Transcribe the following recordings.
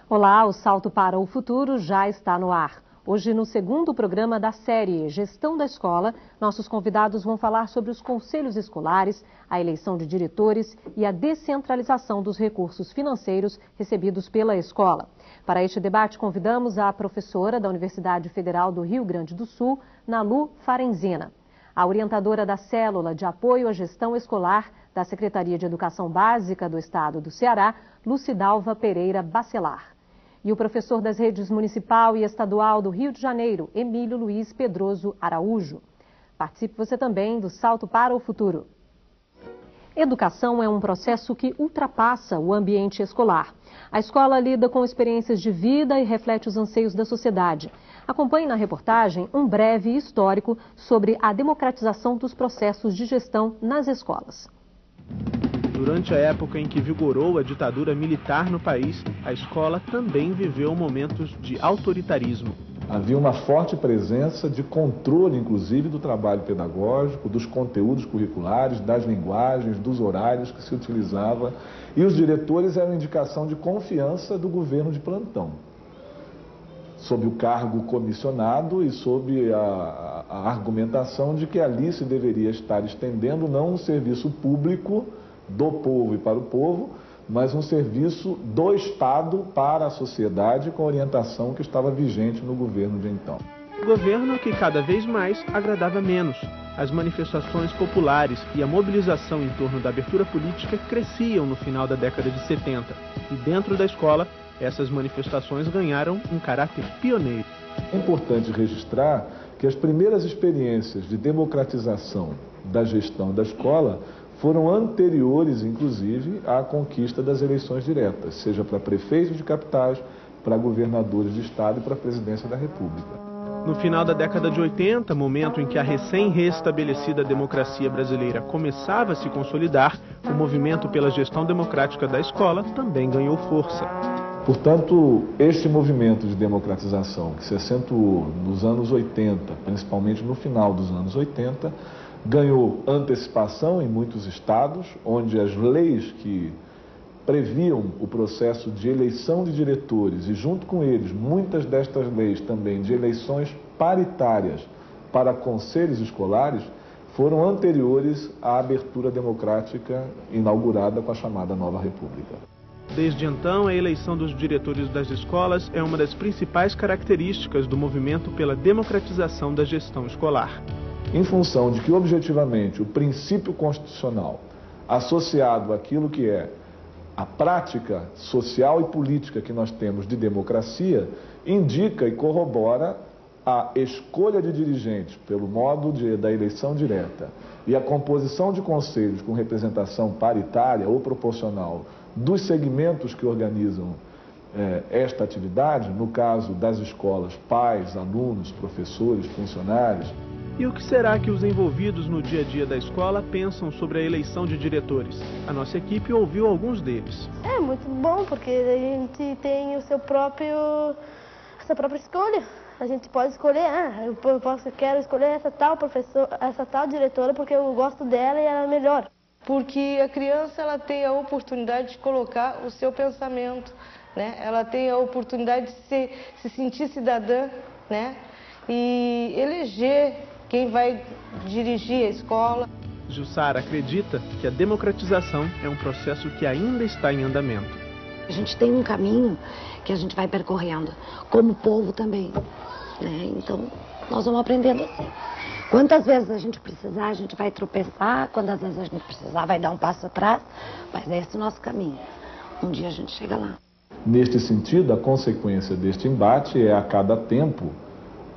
Olá, o Salto para o Futuro já está no ar. Hoje, no segundo programa da série Gestão da Escola, nossos convidados vão falar sobre os conselhos escolares, a eleição de diretores e a descentralização dos recursos financeiros recebidos pela escola. Para este debate, convidamos a professora da Universidade Federal do Rio Grande do Sul, Nalu Farenzina, a orientadora da Célula de Apoio à Gestão Escolar da Secretaria de Educação Básica do Estado do Ceará, Lucidalva Pereira Bacelar, e o professor das redes municipal e estadual do Rio de Janeiro, Emílio Luiz Pedroso Araújo. Participe você também do Salto para o Futuro. Educação é um processo que ultrapassa o ambiente escolar. A escola lida com experiências de vida e reflete os anseios da sociedade. Acompanhe na reportagem um breve histórico sobre a democratização dos processos de gestão nas escolas. Durante a época em que vigorou a ditadura militar no país, a escola também viveu momentos de autoritarismo. Havia uma forte presença de controle, inclusive, do trabalho pedagógico, dos conteúdos curriculares, das linguagens, dos horários que se utilizava. E os diretores eram indicação de confiança do governo de plantão, sob o cargo comissionado e sob a argumentação de que ali se deveria estar estendendo não um serviço público do povo e para o povo, mas um serviço do Estado para a sociedade com a orientação que estava vigente no governo de então. Governo que cada vez mais agradava menos. As manifestações populares e a mobilização em torno da abertura política cresciam no final da década de 70. E dentro da escola, essas manifestações ganharam um caráter pioneiro. É importante registrar que as primeiras experiências de democratização da gestão da escola foram anteriores, inclusive, à conquista das eleições diretas, seja para prefeitos de capitais, para governadores de estado e para a presidência da República. No final da década de 80, momento em que a recém-restabelecida democracia brasileira começava a se consolidar, o movimento pela gestão democrática da escola também ganhou força. Portanto, este movimento de democratização, que se acentuou nos anos 80, principalmente no final dos anos 80, ganhou antecipação em muitos estados, onde as leis que previam o processo de eleição de diretores e, junto com eles, muitas destas leis também de eleições paritárias para conselhos escolares, foram anteriores à abertura democrática inaugurada com a chamada Nova República. Desde então, a eleição dos diretores das escolas é uma das principais características do movimento pela democratização da gestão escolar. Em função de que, objetivamente, o princípio constitucional associado àquilo que é a prática social e política que nós temos de democracia, indica e corrobora a escolha de dirigentes pelo modo da eleição direta e a composição de conselhos com representação paritária ou proporcional dos segmentos que organizam esta atividade, no caso das escolas, pais, alunos, professores, funcionários. E o que será que os envolvidos no dia a dia da escola pensam sobre a eleição de diretores? A nossa equipe ouviu alguns deles. É muito bom, porque a gente tem essa própria escolha. A gente pode escolher, quero escolher essa tal professora, essa tal diretora, porque eu gosto dela e ela é melhor. Porque a criança ela tem a oportunidade de colocar o seu pensamento, né? Ela tem a oportunidade de se sentir cidadã, né? E eleger quem vai dirigir a escola. Jussara acredita que a democratização é um processo que ainda está em andamento. A gente tem um caminho que a gente vai percorrendo, como povo também, né? Então, nós vamos aprendendo assim. Quantas vezes a gente precisar, a gente vai tropeçar, quantas vezes a gente precisar, vai dar um passo atrás, mas é esse o nosso caminho. Um dia a gente chega lá. Neste sentido, a consequência deste embate é, a cada tempo,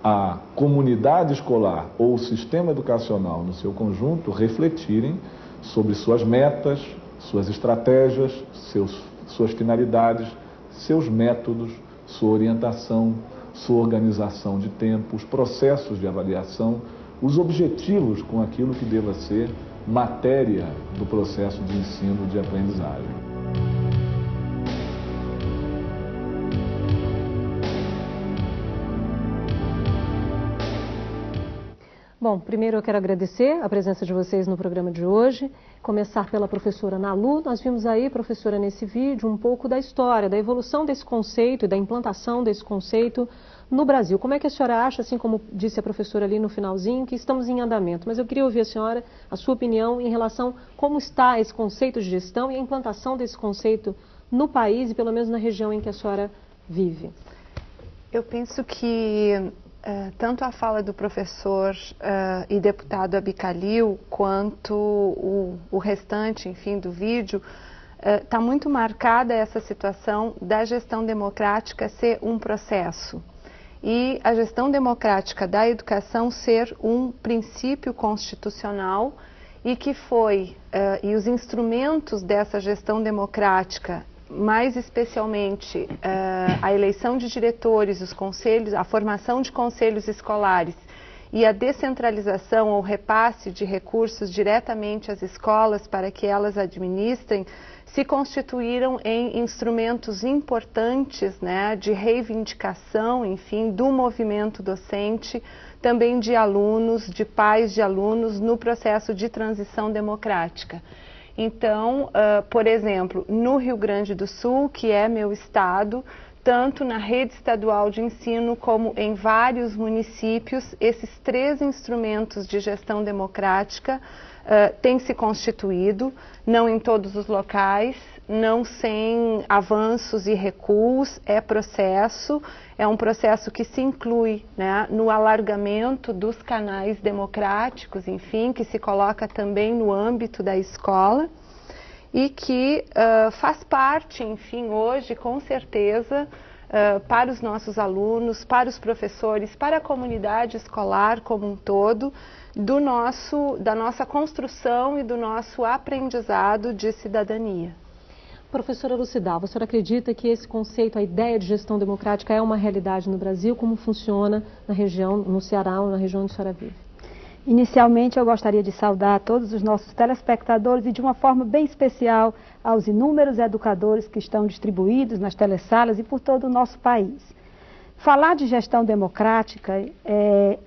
a comunidade escolar ou o sistema educacional no seu conjunto refletirem sobre suas metas, suas estratégias, suas finalidades, seus métodos, sua orientação, sua organização de tempo, os processos de avaliação, os objetivos com aquilo que deva ser matéria do processo de ensino e de aprendizagem. Bom, primeiro eu quero agradecer a presença de vocês no programa de hoje. Começar pela professora Nalu. Nós vimos aí, professora, nesse vídeo, um pouco da história, da evolução desse conceito e da implantação desse conceito no Brasil. Como é que a senhora acha, assim como disse a professora ali no finalzinho, que estamos em andamento? Mas eu queria ouvir a senhora, a sua opinião em relação a como está esse conceito de gestão e a implantação desse conceito no país e pelo menos na região em que a senhora vive. Eu penso que tanto a fala do professor e deputado Abicalil, quanto o restante, enfim, do vídeo, está muito marcada essa situação da gestão democrática ser um processo. E a gestão democrática da educação ser um princípio constitucional e que foi, e os instrumentos dessa gestão democrática, mais especialmente a eleição de diretores, os conselhos, a formação de conselhos escolares e a descentralização ou repasse de recursos diretamente às escolas para que elas administrem, se constituíram em instrumentos importantes, né, de reivindicação, enfim, do movimento docente, também de alunos, de pais de alunos no processo de transição democrática. Então, por exemplo, no Rio Grande do Sul, que é meu estado, tanto na rede estadual de ensino como em vários municípios, esses 3 instrumentos de gestão democrática têm se constituído, não em todos os locais, não sem avanços e recuos, é um processo que se inclui, né, no alargamento dos canais democráticos, enfim, que se coloca também no âmbito da escola e que faz parte, enfim, hoje, com certeza, para os nossos alunos, para os professores, para a comunidade escolar como um todo, da nossa construção e do nosso aprendizado de cidadania. Professora Lucidal, a senhora acredita que esse conceito, a ideia de gestão democrática é uma realidade no Brasil? Como funciona na região, no Ceará ou na região onde a senhora vive? Inicialmente, eu gostaria de saudar todos os nossos telespectadores e, de uma forma bem especial, aos inúmeros educadores que estão distribuídos nas telesalas e por todo o nosso país. Falar de gestão democrática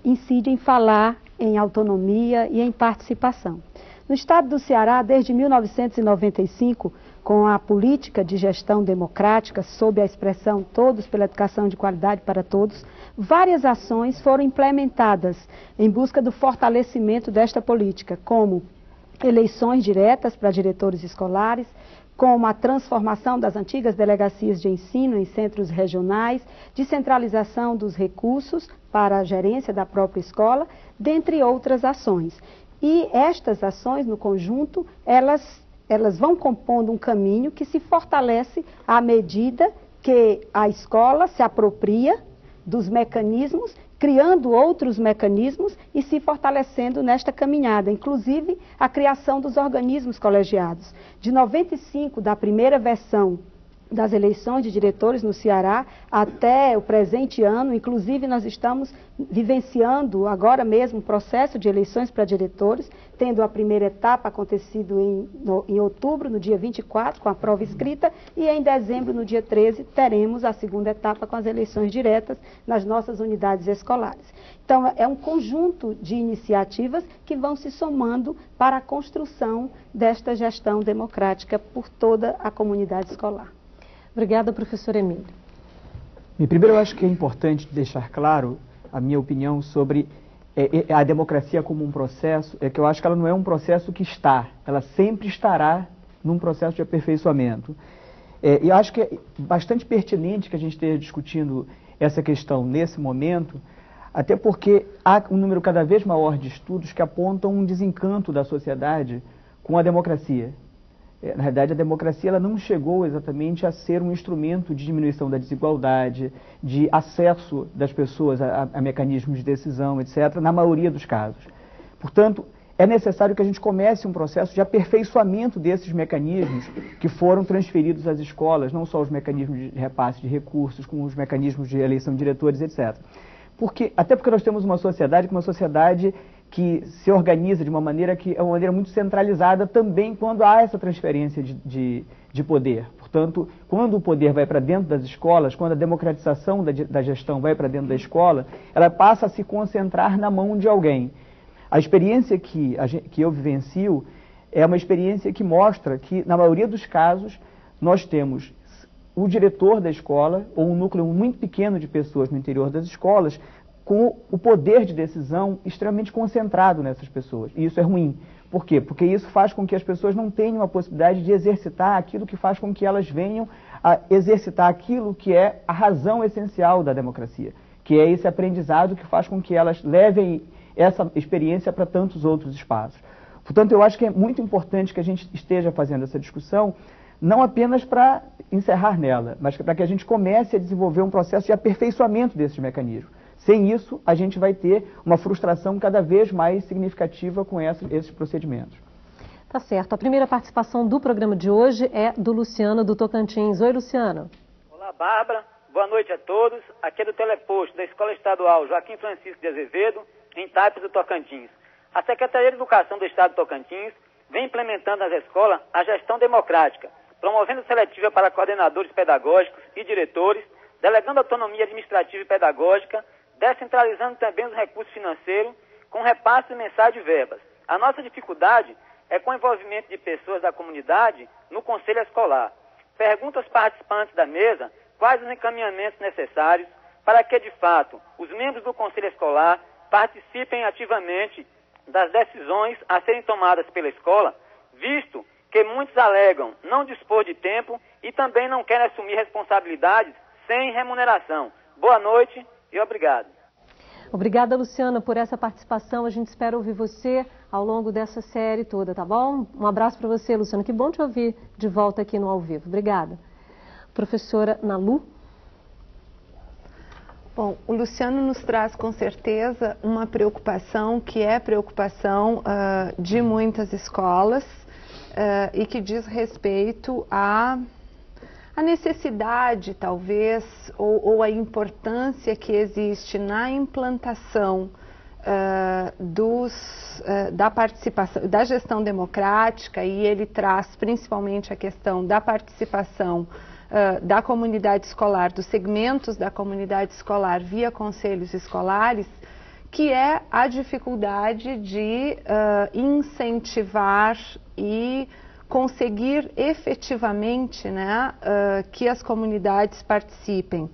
incide em falar em autonomia e em participação. No estado do Ceará, desde 1995, com a política de gestão democrática, sob a expressão Todos pela Educação de Qualidade para Todos, várias ações foram implementadas em busca do fortalecimento desta política, como eleições diretas para diretores escolares, como a transformação das antigas delegacias de ensino em centros regionais, descentralização dos recursos para a gerência da própria escola, dentre outras ações. E estas ações, no conjunto, elas vão compondo um caminho que se fortalece à medida que a escola se apropria dos mecanismos, criando outros mecanismos e se fortalecendo nesta caminhada, inclusive a criação dos organismos colegiados. De 95, da primeira versão das eleições de diretores no Ceará até o presente ano, inclusive nós estamos vivenciando agora mesmo o processo de eleições para diretores, tendo a primeira etapa acontecido em outubro, no dia 24, com a prova escrita, e em dezembro, no dia 13, teremos a segunda etapa com as eleições diretas nas nossas unidades escolares. Então, é um conjunto de iniciativas que vão se somando para a construção desta gestão democrática por toda a comunidade escolar. Obrigada, professora Emília. Primeiro, eu acho que é importante deixar claro a minha opinião sobre a democracia como um processo, que eu acho que ela não é um processo que ela sempre estará num processo de aperfeiçoamento. E eu acho que é bastante pertinente que a gente esteja discutindo essa questão nesse momento, até porque há um número cada vez maior de estudos que apontam um desencanto da sociedade com a democracia. Na verdade, a democracia ela não chegou exatamente a ser um instrumento de diminuição da desigualdade, de acesso das pessoas a mecanismos de decisão, etc., na maioria dos casos. Portanto, é necessário que a gente comece um processo de aperfeiçoamento desses mecanismos que foram transferidos às escolas, não só os mecanismos de repasse de recursos, como os mecanismos de eleição de diretores, etc. Até porque nós temos uma sociedade que se organiza de uma maneira que é uma maneira muito centralizada também quando há essa transferência de poder. Portanto, quando o poder vai para dentro das escolas, quando a democratização da gestão vai para dentro da escola, ela passa a se concentrar na mão de alguém. A experiência que eu vivencio é uma experiência que mostra que, na maioria dos casos, nós temos o diretor da escola, ou um núcleo muito pequeno de pessoas no interior das escolas, com o poder de decisão extremamente concentrado nessas pessoas. E isso é ruim. Por quê? Porque isso faz com que as pessoas não tenham a possibilidade de exercitar aquilo que faz com que elas venham a exercitar aquilo que é a razão essencial da democracia, que é esse aprendizado que faz com que elas levem essa experiência para tantos outros espaços. Portanto, eu acho que é muito importante que a gente esteja fazendo essa discussão, não apenas para encerrar nela, mas para que a gente comece a desenvolver um processo de aperfeiçoamento desses mecanismos. Sem isso, a gente vai ter uma frustração cada vez mais significativa com esses procedimentos. Tá certo. A primeira participação do programa de hoje é do Luciano, do Tocantins. Oi, Luciano. Olá, Bárbara. Boa noite a todos. Aqui é do Teleposto, da Escola Estadual Joaquim Francisco de Azevedo, em Tapes do Tocantins. A Secretaria de Educação do Estado do Tocantins vem implementando nas escolas a gestão democrática, promovendo seletiva para coordenadores pedagógicos e diretores, delegando autonomia administrativa e pedagógica, descentralizando também os recursos financeiros com repasse mensais de verbas. A nossa dificuldade é com o envolvimento de pessoas da comunidade no conselho escolar. Pergunta aos participantes da mesa quais os encaminhamentos necessários para que, de fato, os membros do conselho escolar participem ativamente das decisões a serem tomadas pela escola, visto que muitos alegam não dispor de tempo e também não querem assumir responsabilidades sem remuneração. Boa noite e obrigado. Obrigada, Luciana, por essa participação. A gente espera ouvir você ao longo dessa série toda, tá bom? Um abraço para você, Luciana. Que bom te ouvir de volta aqui no Ao Vivo. Obrigada. Professora Nalu. Bom, o Luciano nos traz com certeza uma preocupação que é preocupação de muitas escolas e que diz respeito à necessidade, talvez, ou a importância que existe na implantação da participação, da gestão democrática, e ele traz principalmente a questão da participação da comunidade escolar, dos segmentos da comunidade escolar via conselhos escolares, que é a dificuldade de incentivar e conseguir efetivamente, né, que as comunidades participem.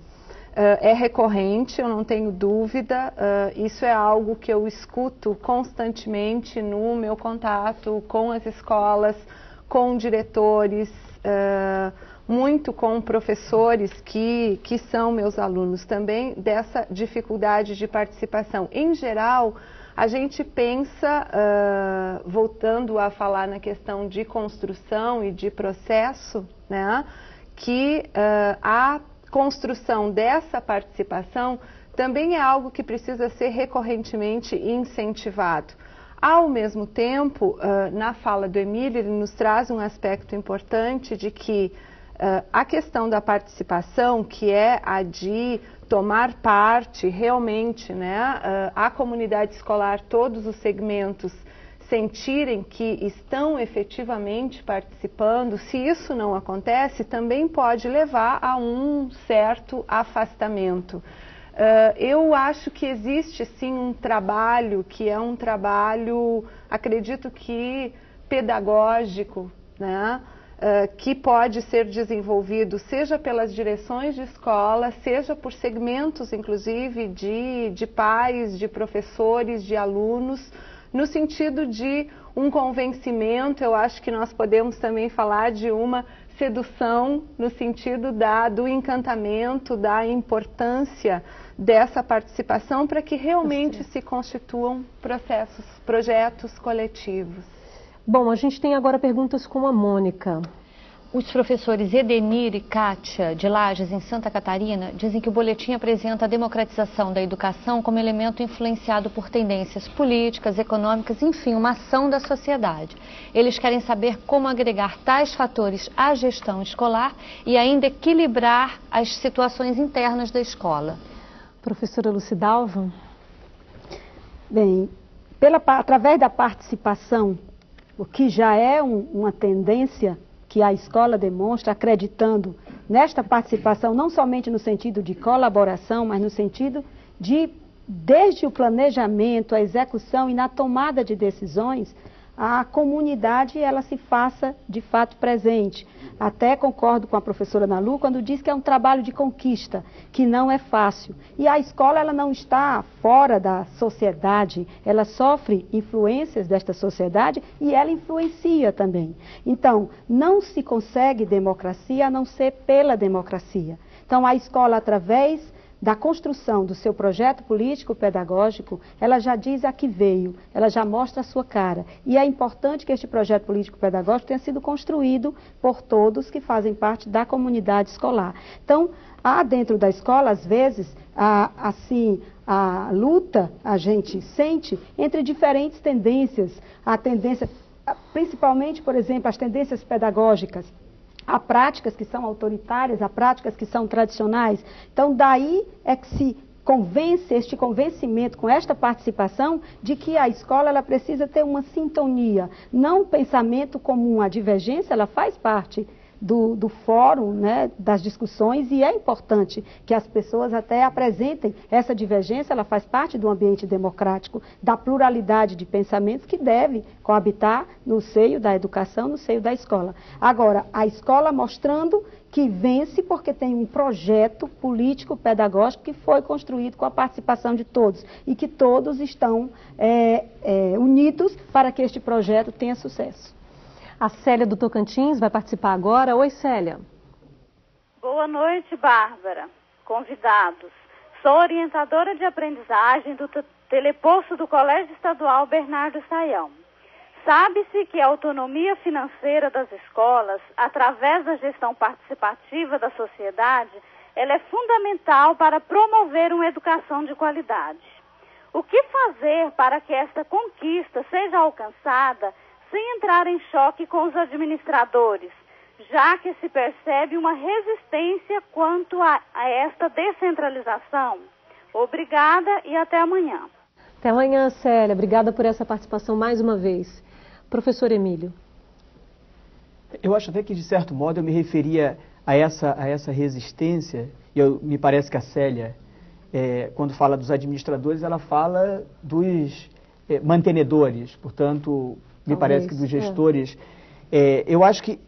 É recorrente, eu não tenho dúvida, isso é algo que eu escuto constantemente no meu contato com as escolas, com diretores, muito com professores que são meus alunos também, dessa dificuldade de participação. Em geral, a gente pensa, voltando a falar na questão de construção e de processo, né, que a construção dessa participação também é algo que precisa ser recorrentemente incentivado. Ao mesmo tempo, na fala do Emílio, ele nos traz um aspecto importante de que a questão da participação, que é a de tomar parte realmente, né, a comunidade escolar, todos os segmentos, sentirem que estão efetivamente participando, se isso não acontece, também pode levar a um certo afastamento. Eu acho que existe sim um trabalho, que é um trabalho, acredito que pedagógico, né? Que pode ser desenvolvido seja pelas direções de escola, seja por segmentos, inclusive, de pais, de professores, de alunos, no sentido de um convencimento. Eu acho que nós podemos também falar de uma sedução, no sentido do encantamento, da importância dessa participação para que realmente se constituam projetos coletivos. Bom, a gente tem agora perguntas com a Mônica. Os professores Edenir e Kátia, de Lages, em Santa Catarina, dizem que o boletim apresenta a democratização da educação como elemento influenciado por tendências políticas, econômicas, enfim, uma ação da sociedade. Eles querem saber como agregar tais fatores à gestão escolar e ainda equilibrar as situações internas da escola. Professora Lucidalva? Bem, através da participação, o que já é uma tendência que a escola demonstra, acreditando nesta participação, não somente no sentido de colaboração, mas no sentido de desde o planejamento, a execução e na tomada de decisões, a comunidade ela se faça de fato presente. Até concordo com a professora Ana Lu quando diz que é um trabalho de conquista, que não é fácil. E a escola ela não está fora da sociedade, ela sofre influências desta sociedade e ela influencia também. Então, não se consegue democracia a não ser pela democracia. Então, a escola, através da construção do seu projeto político-pedagógico, ela já diz a que veio, ela já mostra a sua cara. E é importante que este projeto político-pedagógico tenha sido construído por todos que fazem parte da comunidade escolar. Então, há dentro da escola, às vezes, a luta, a gente sente, entre diferentes tendências. A tendência, principalmente, por exemplo, as tendências pedagógicas. Há práticas que são autoritárias, há práticas que são tradicionais. Então, daí é que se convence, este convencimento com esta participação de que a escola ela precisa ter uma sintonia, não um pensamento comum. A divergência ela faz parte do fórum, né, das discussões, e é importante que as pessoas até apresentem essa divergência, ela faz parte do ambiente democrático, da pluralidade de pensamentos que deve coabitar no seio da educação, no seio da escola. Agora, a escola mostrando que vence porque tem um projeto político-pedagógico que foi construído com a participação de todos e que todos estão unidos para que este projeto tenha sucesso. A Célia do Tocantins vai participar agora. Oi, Célia. Boa noite, Bárbara. Convidados. Sou orientadora de aprendizagem do teleposto do Colégio Estadual Bernardo Sayão. Sabe-se que a autonomia financeira das escolas, através da gestão participativa da sociedade, ela é fundamental para promover uma educação de qualidade. O que fazer para que esta conquista seja alcançada sem entrar em choque com os administradores, já que se percebe uma resistência quanto a esta descentralização? Obrigada e até amanhã. Até amanhã, Célia. Obrigada por essa participação mais uma vez. Professor Emílio. Eu acho até que, de certo modo, eu me referia a essa resistência, e me parece que a Célia, quando fala dos administradores, ela fala dos mantenedores, portanto, me parece que dos gestores. Eu acho que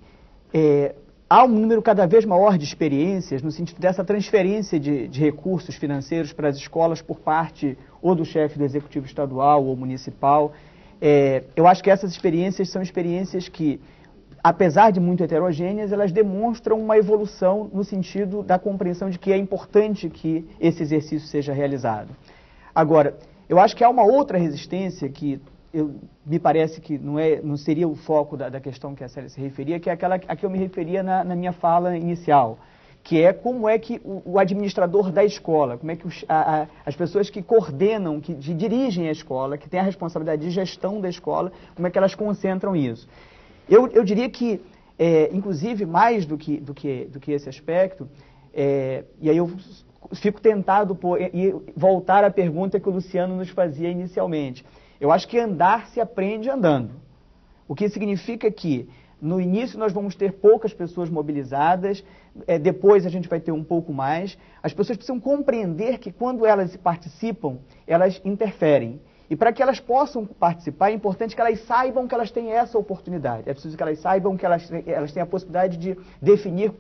há um número cada vez maior de experiências no sentido dessa transferência de recursos financeiros para as escolas por parte ou do chefe do executivo estadual ou municipal. Eu acho que essas experiências são experiências que, apesar de muito heterogêneas, elas demonstram uma evolução no sentido da compreensão de que é importante que esse exercício seja realizado. Agora, eu acho que há uma outra resistência que me parece que não seria o foco da questão que a Célia se referia, que é aquela a que eu me referia na minha fala inicial, que é como é que o administrador da escola, como é que as pessoas que coordenam, que dirigem a escola, que têm a responsabilidade de gestão da escola, como é que elas concentram isso. Eu diria que, inclusive, mais do que esse aspecto, e aí eu fico tentado e voltar à pergunta que o Luciano nos fazia inicialmente. Eu acho que andar se aprende andando, o que significa que no início nós vamos ter poucas pessoas mobilizadas, depois a gente vai ter um pouco mais. As pessoas precisam compreender que quando elas participam, elas interferem. E para que elas possam participar, é importante que elas saibam que elas têm essa oportunidade. É preciso que elas saibam que elas têm a possibilidade de definir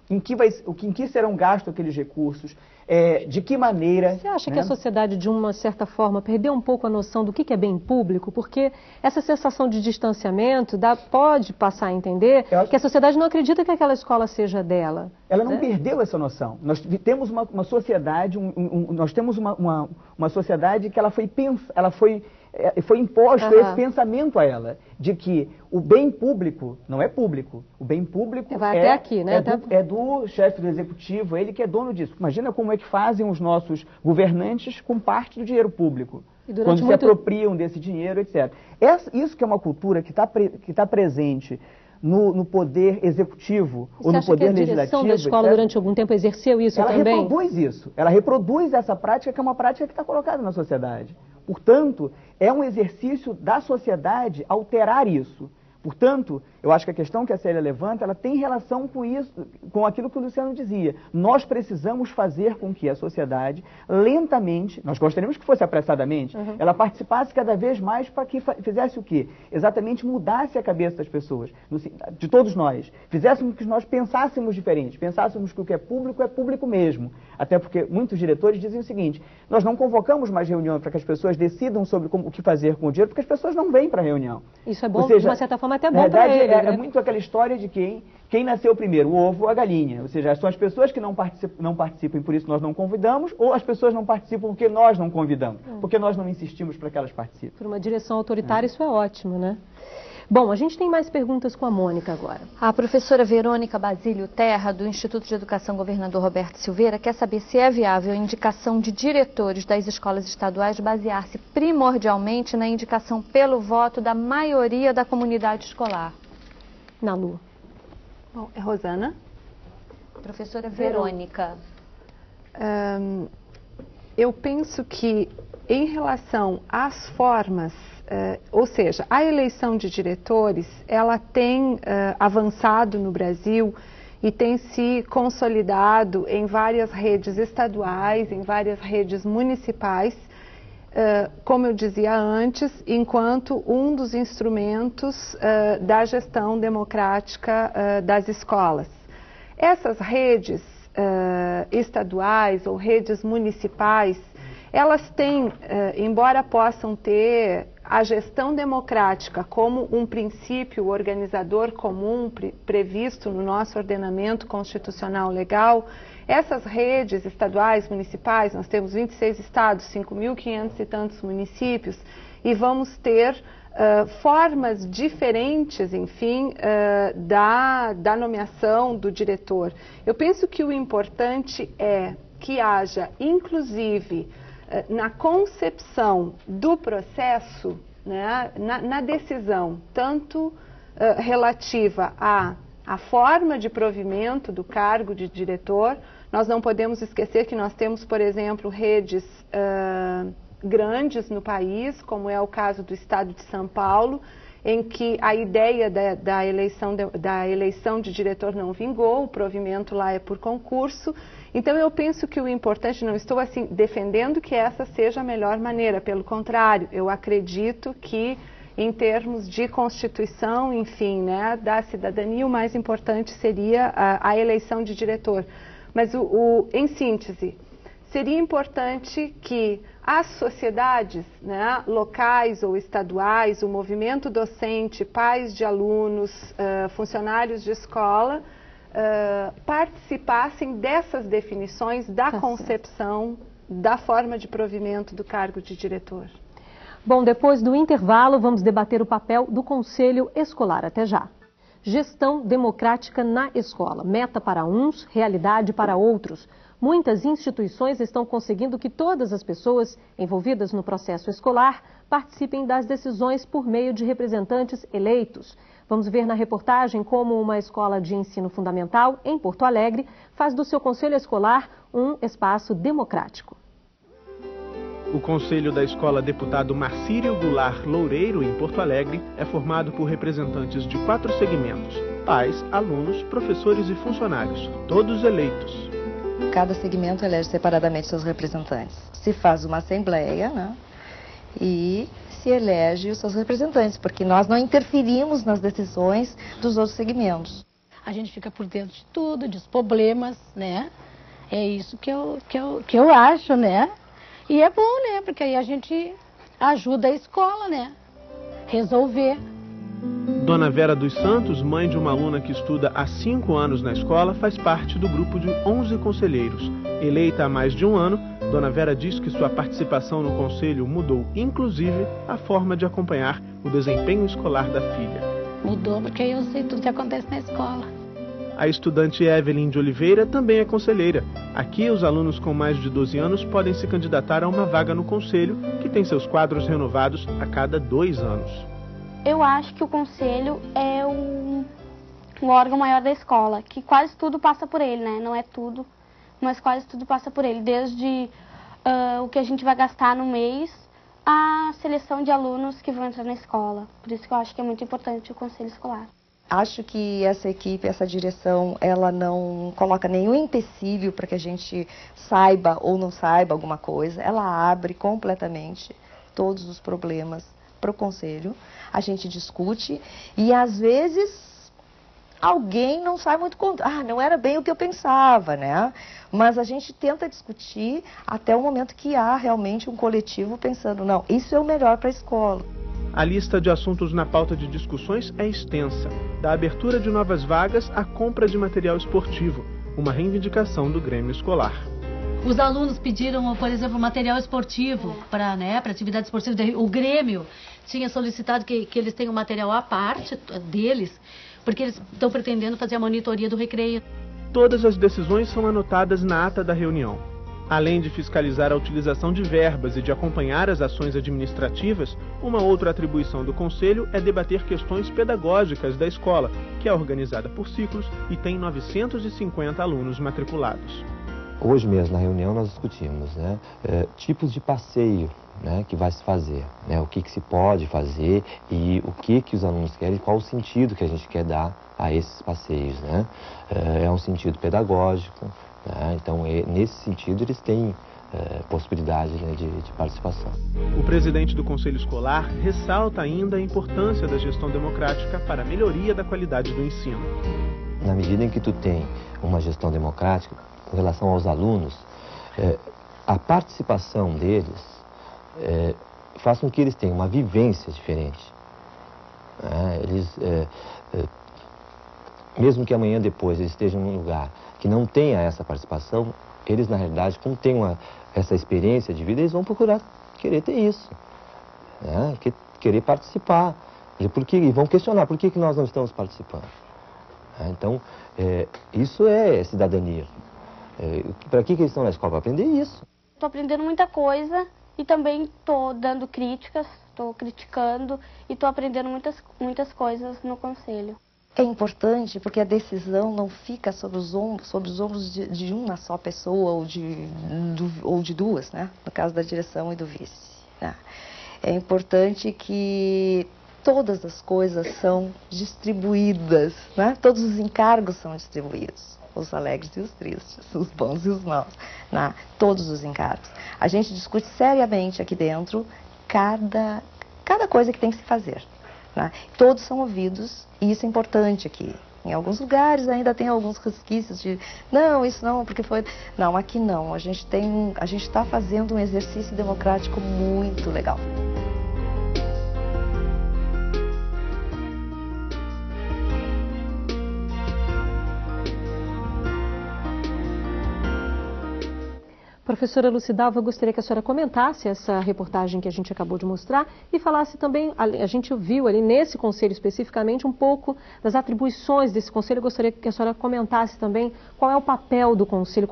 em que serão gastos aqueles recursos, de que maneira... Você acha que a sociedade, de uma certa forma, perdeu um pouco a noção do que é bem público? Porque essa sensação de distanciamento pode passar a entender que a sociedade não acredita que aquela escola seja dela. Ela não perdeu essa noção. Nós temos uma sociedade, nós temos uma sociedade que ela foi imposto esse pensamento a ela, de que o bem público não é público. O bem público até aqui, né? É do chefe do executivo, ele que é dono disso. Imagina como é que fazem os nossos governantes com parte do dinheiro público, quando se apropriam desse dinheiro, etc. Isso que é uma cultura que está presente no poder executivo ou no poder legislativo. A direção da escola durante algum tempo exerceu isso também? Ela reproduz isso. Ela reproduz essa prática, que é uma prática que está colocada na sociedade. Portanto, é um exercício da sociedade alterar isso. Portanto, Eu acho que a questão que a Célia levanta, ela tem relação com isso, com aquilo que o Luciano dizia. Nós precisamos fazer com que a sociedade, lentamente, nós gostaríamos que fosse apressadamente, ela participasse cada vez mais para que fizesse o quê? Exatamente mudasse a cabeça das pessoas, de todos nós. Fizéssemos que nós pensássemos diferente, pensássemos que o que é público mesmo. Até porque muitos diretores dizem o seguinte, nós não convocamos mais reuniões para que as pessoas decidam sobre o que fazer com o dinheiro, porque as pessoas não vêm para a reunião. Isso é bom, ou seja, de uma certa forma até bom para eles, né? É muito aquela história de quem nasceu primeiro, o ovo ou a galinha. Ou seja, são as pessoas que não participam e por isso nós não convidamos, ou as pessoas não participam porque nós não convidamos, porque nós não insistimos para que elas participem. Por uma direção autoritária, isso é ótimo, né? Bom, a gente tem mais perguntas com a Mônica agora. A professora Verônica Basílio Terra, do Instituto de Educação Governador Roberto Silveira, quer saber se é viável a indicação de diretores das escolas estaduais basear-se primordialmente na indicação pelo voto da maioria da comunidade escolar. Nalu. Bom, é Rosana. Professora Verônica. Eu penso que, em relação às formas, ou seja, a eleição de diretores, ela tem avançado no Brasil e tem se consolidado em várias redes estaduais, em várias redes municipais, como eu dizia antes, enquanto um dos instrumentos da gestão democrática das escolas. Essas redes estaduais ou redes municipais, elas têm, embora possam ter a gestão democrática como um princípio organizador comum previsto no nosso ordenamento constitucional legal, essas redes estaduais, municipais, nós temos 26 estados, 5.500 e tantos municípios, e vamos ter formas diferentes, enfim, da nomeação do diretor. Eu penso que o importante é que haja, inclusive, na concepção do processo, né, na decisão, tanto relativa à forma de provimento do cargo de diretor. Nós não podemos esquecer que nós temos, por exemplo, redes grandes no país, como é o caso do estado de São Paulo, em que a ideia da eleição de diretor não vingou, o provimento lá é por concurso. Então eu penso que o importante, não estou assim defendendo que essa seja a melhor maneira, pelo contrário, eu acredito que em termos de constituição, enfim, né, da cidadania, o mais importante seria a eleição de diretor. Mas em síntese, seria importante que as sociedades, né, locais ou estaduais, o movimento docente, pais de alunos, funcionários de escola, participassem dessas definições da concepção da forma de provimento do cargo de diretor. Bom, depois do intervalo, vamos debater o papel do Conselho Escolar. Até já. Gestão democrática na escola. Meta para uns, realidade para outros. Muitas instituições estão conseguindo que todas as pessoas envolvidas no processo escolar participem das decisões por meio de representantes eleitos. Vamos ver na reportagem como uma escola de ensino fundamental em Porto Alegre faz do seu conselho escolar um espaço democrático. O Conselho da Escola Deputado Marcírio Goulart Loureiro, em Porto Alegre, é formado por representantes de 4 segmentos: pais, alunos, professores e funcionários, todos eleitos. Cada segmento elege separadamente seus representantes. Se faz uma assembleia, né, e se elege os seus representantes, porque nós não interferimos nas decisões dos outros segmentos. A gente fica por dentro de tudo, dos problemas, né? É isso que eu acho, né? E é bom, né? Porque aí a gente ajuda a escola, né? Resolver. Dona Vera dos Santos, mãe de uma aluna que estuda há 5 anos na escola, faz parte do grupo de 11 conselheiros. Eleita há mais de um ano, Dona Vera diz que sua participação no conselho mudou, inclusive, a forma de acompanhar o desempenho escolar da filha. Mudou porque eu sei tudo que acontece na escola. A estudante Evelyn de Oliveira também é conselheira. Aqui, os alunos com mais de 12 anos podem se candidatar a uma vaga no conselho, que tem seus quadros renovados a cada 2 anos. Eu acho que o conselho é o órgão maior da escola, que quase tudo passa por ele, né? Não é tudo, mas quase tudo passa por ele, desde o que a gente vai gastar no mês, a seleção de alunos que vão entrar na escola. Por isso que eu acho que é muito importante o conselho escolar. Acho que essa equipe, essa direção, ela não coloca nenhum empecilho para que a gente saiba ou não saiba alguma coisa. Ela abre completamente todos os problemas para o conselho. A gente discute e, às vezes, alguém não sai muito contra. Não era bem o que eu pensava, né? Mas a gente tenta discutir até o momento que há realmente um coletivo pensando, não, isso é o melhor para a escola. A lista de assuntos na pauta de discussões é extensa, da abertura de novas vagas à compra de material esportivo, uma reivindicação do Grêmio Escolar. Os alunos pediram, por exemplo, material esportivo para atividade esportiva. O Grêmio tinha solicitado que eles tenham material à parte deles, porque eles estão pretendendo fazer a monitoria do recreio. Todas as decisões são anotadas na ata da reunião. Além de fiscalizar a utilização de verbas e de acompanhar as ações administrativas, uma outra atribuição do Conselho é debater questões pedagógicas da escola, que é organizada por ciclos e tem 950 alunos matriculados. Hoje mesmo, na reunião, nós discutimos tipos de passeio que vai se fazer, o que se pode fazer e o que os alunos querem, qual o sentido que a gente quer dar a esses passeios. É um sentido pedagógico, então nesse sentido eles têm possibilidade de participação. O presidente do Conselho Escolar ressalta ainda a importância da gestão democrática para a melhoria da qualidade do ensino. Na medida em que tu tem uma gestão democrática, com relação aos alunos, a participação deles faz com que eles tenham uma vivência diferente. Mesmo que amanhã depois eles estejam num lugar que não tenha essa participação, eles na realidade, como têm essa experiência de vida, eles vão procurar querer ter isso, querer participar, e vão questionar por que nós não estamos participando. Então, isso é cidadania. Para que eles estão na escola? Para aprender isso. Estou aprendendo muita coisa e também estou dando críticas, estou criticando e estou aprendendo muitas coisas no conselho. É importante porque a decisão não fica sobre os ombros de uma só pessoa ou de duas, no caso da direção e do vice. É importante que todas as coisas são distribuídas, todos os encargos são distribuídos. Os alegres e os tristes, os bons e os maus, todos os encargos. A gente discute seriamente aqui dentro cada coisa que tem que se fazer. Todos são ouvidos e isso é importante aqui. Em alguns lugares ainda tem alguns resquícios de não, isso não, porque foi... Não, aqui não. A gente está fazendo um exercício democrático muito legal. Professora Lucidalva, eu gostaria que a senhora comentasse essa reportagem que a gente acabou de mostrar e falasse também, a gente viu ali nesse conselho especificamente um pouco das atribuições desse conselho. Eu gostaria que a senhora comentasse também qual é o papel do conselho,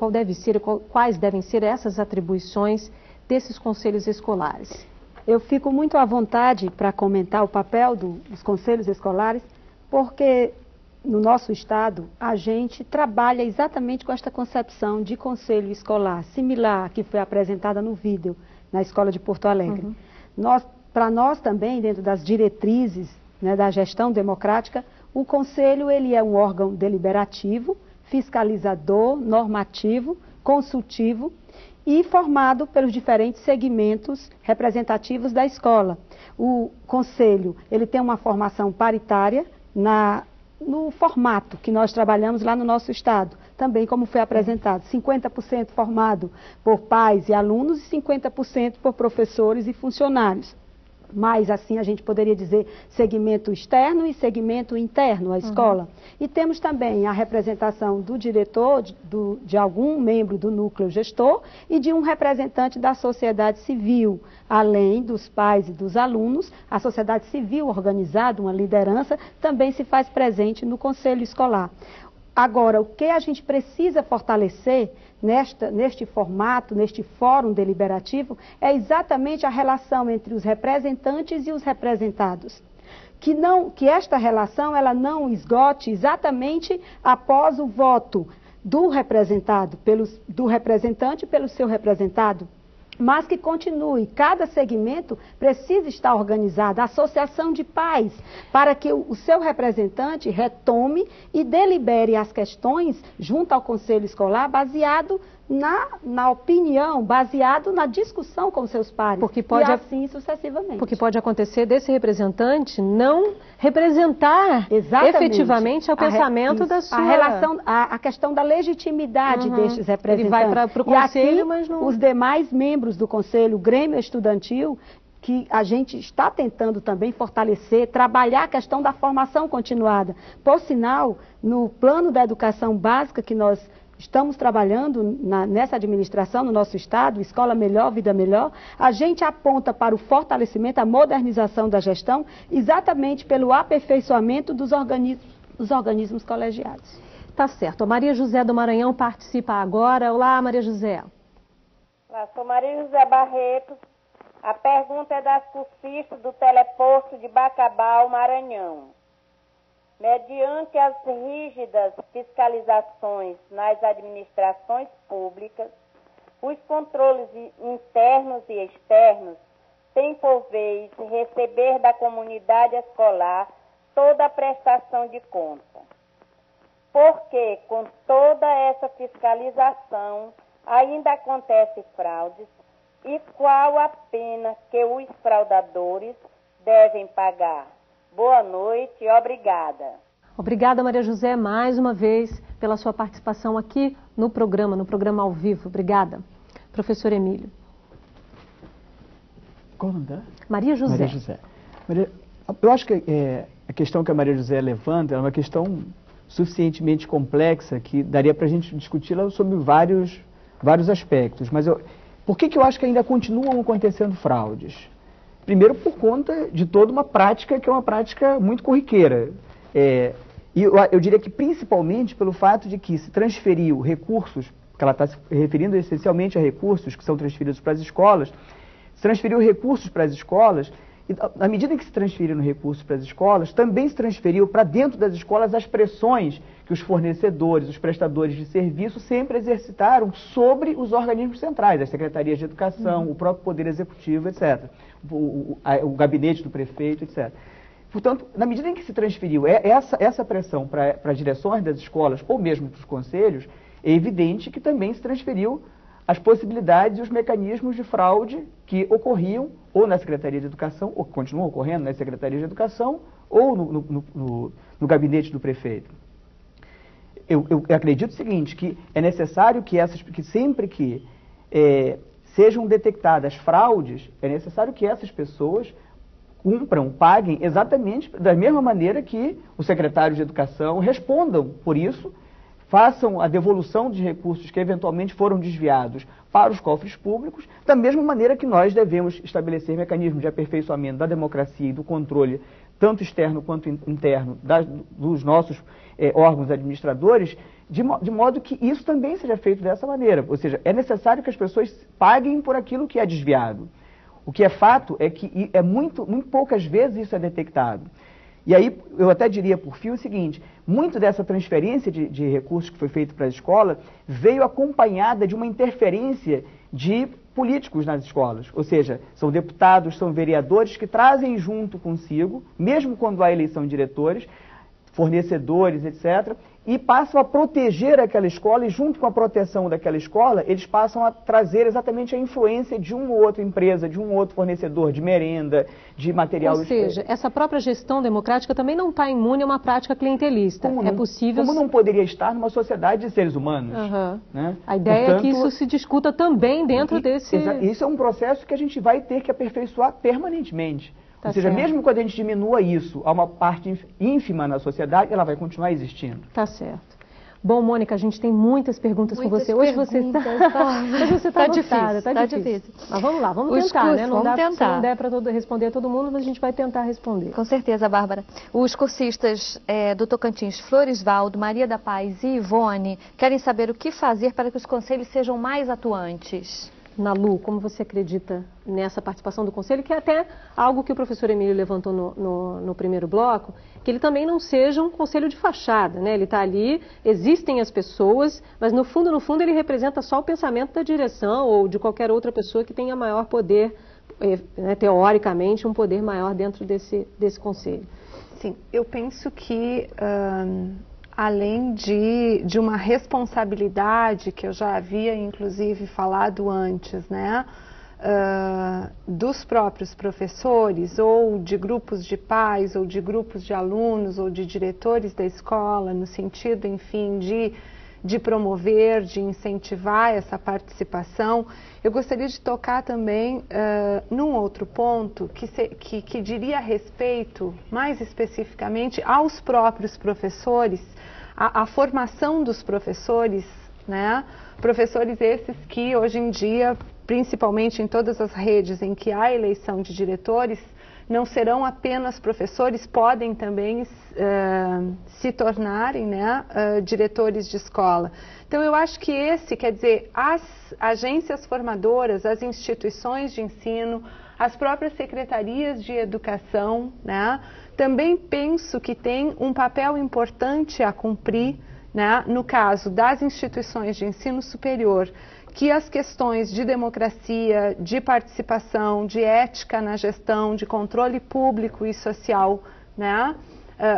quais devem ser essas atribuições desses conselhos escolares. Eu fico muito à vontade para comentar o papel dos conselhos escolares, porque no nosso estado, a gente trabalha exatamente com esta concepção de conselho escolar, similar que foi apresentada no vídeo na Escola de Porto Alegre. Para nós também, dentro das diretrizes da gestão democrática, o conselho ele é um órgão deliberativo, fiscalizador, normativo, consultivo e formado pelos diferentes segmentos representativos da escola. O conselho ele tem uma formação paritária no formato que nós trabalhamos lá no nosso estado, também como foi apresentado, 50% formado por pais e alunos e 50% por professores e funcionários. Mas assim a gente poderia dizer segmento externo e segmento interno à escola. E temos também a representação do diretor, de algum membro do núcleo gestor e de um representante da sociedade civil. Além dos pais e dos alunos, a sociedade civil organizada, uma liderança, também se faz presente no conselho escolar. Agora, o que a gente precisa fortalecer neste formato, neste fórum deliberativo, é exatamente a relação entre os representantes e os representados. Que esta relação ela não esgote exatamente após o voto do representante pelo seu representado. mas que continue. Cada segmento precisa estar organizado, a associação de pais, para que o seu representante retome e delibere as questões junto ao conselho escolar, baseado na opinião, baseado na discussão com seus pares, e assim sucessivamente. Porque pode acontecer desse representante não representar efetivamente o pensamento da sua... A questão da legitimidade destes representantes. Ele vai para o conselho, aqui, mas não... os demais membros do conselho, o Grêmio Estudantil, que a gente está tentando também fortalecer, trabalhar a questão da formação continuada. Por sinal, no plano da educação básica que nós estamos trabalhando nessa administração, no nosso estado, Escola Melhor, Vida Melhor, a gente aponta para o fortalecimento, a modernização da gestão, exatamente pelo aperfeiçoamento dos organismos colegiados. Tá certo. A Maria José do Maranhão participa agora. Olá, Maria José. Olá, sou Maria José Barreto. A pergunta é das cursistas do teleposto de Bacabal, Maranhão. Mediante as rígidas fiscalizações nas administrações públicas, os controles internos e externos têm por vez receber da comunidade escolar toda a prestação de conta. Porque, com toda essa fiscalização, ainda acontecem fraudes, e qual a pena que os fraudadores devem pagar? Boa noite e obrigada. Obrigada, Maria José, mais uma vez pela sua participação aqui no programa ao vivo. Obrigada. Professor Emílio. Qual o nome dela? Maria José. Maria José. Eu acho que a questão que a Maria José levanta é uma questão suficientemente complexa que daria para a gente discuti-la sobre vários aspectos. Mas por que eu acho que ainda continuam acontecendo fraudes? Primeiro, por conta de toda uma prática que é uma prática muito corriqueira. E eu diria que principalmente pelo fato de que se transferiu recursos, que ela está se referindo essencialmente a recursos que são transferidos para as escolas, se transferiu recursos para as escolas, e na medida em que se transferiram recursos para as escolas, também se transferiu para dentro das escolas as pressões que os fornecedores, os prestadores de serviço sempre exercitaram sobre os organismos centrais, as secretarias de educação, o próprio Poder Executivo, etc., o gabinete do prefeito, etc. Portanto, na medida em que se transferiu essa pressão para as direções das escolas ou mesmo para os conselhos, é evidente que também se transferiu as possibilidades e os mecanismos de fraude que ocorriam ou na Secretaria de Educação, ou que continuam ocorrendo na Secretaria de Educação, ou no gabinete do prefeito. Eu acredito o seguinte, que é necessário que sempre que sejam detectadas fraudes, é necessário que essas pessoas paguem exatamente da mesma maneira que o secretário de Educação respondam por isso, façam a devolução de recursos que eventualmente foram desviados para os cofres públicos, da mesma maneira que nós devemos estabelecer mecanismos de aperfeiçoamento da democracia e do controle, tanto externo quanto interno, dos nossos órgãos administradores, de modo que isso também seja feito dessa maneira. Ou seja, é necessário que as pessoas paguem por aquilo que é desviado. O que é fato é que muito poucas vezes isso é detectado. E aí, eu até diria por fim o seguinte, muito dessa transferência de recursos que foi feita para a escola veio acompanhada de uma interferência de políticos nas escolas. Ou seja, são deputados, são vereadores que trazem junto consigo, mesmo quando há eleição de diretores, fornecedores, etc., e passam a proteger aquela escola, e junto com a proteção daquela escola, eles passam a trazer exatamente a influência de uma ou outra empresa, de um ou outro fornecedor de merenda, de material... Ou seja, essa própria gestão democrática também não está imune a uma prática clientelista. É possível... Como não poderia estar numa sociedade de seres humanos. Né? A ideia é que isso se discuta também dentro desse... Isso é um processo que a gente vai ter que aperfeiçoar permanentemente. Ou seja, mesmo quando a gente diminua isso a uma parte ínfima na sociedade, ela vai continuar existindo. Tá certo. Bom, Mônica, a gente tem muitas perguntas com você. Hoje você está difícil, tá difícil. Mas vamos lá, vamos tentar, né? Não der para responder a todo mundo, mas a gente vai tentar responder. Com certeza, Bárbara. Os cursistas do Tocantins, Floresvaldo, Maria da Paz e Ivone, querem saber o que fazer para que os conselhos sejam mais atuantes. Nalu, como você acredita nessa participação do Conselho, que é até algo que o professor Emílio levantou no primeiro bloco, que ele também não seja um conselho de fachada, né? Ele está ali, existem as pessoas, mas no fundo, ele representa só o pensamento da direção ou de qualquer outra pessoa que tenha maior poder, né, teoricamente, um poder maior dentro desse conselho. Sim, eu penso que além de uma responsabilidade que eu já havia inclusive falado antes, né, dos próprios professores ou de grupos de pais ou de grupos de alunos ou de diretores da escola, no sentido, enfim, de promover, de incentivar essa participação, eu gostaria de tocar também num outro ponto que diria respeito, mais especificamente, aos próprios professores, a formação dos professores, né? Professores esses que hoje em dia, principalmente em todas as redes em que há eleição de diretores, não serão apenas professores, podem também se tornarem, né, diretores de escola. Então, eu acho que quer dizer, as agências formadoras, as instituições de ensino, as próprias secretarias de educação, né, também penso que tem um papel importante a cumprir, né, no caso das instituições de ensino superior, que as questões de democracia, de participação, de ética na gestão, de controle público e social, né,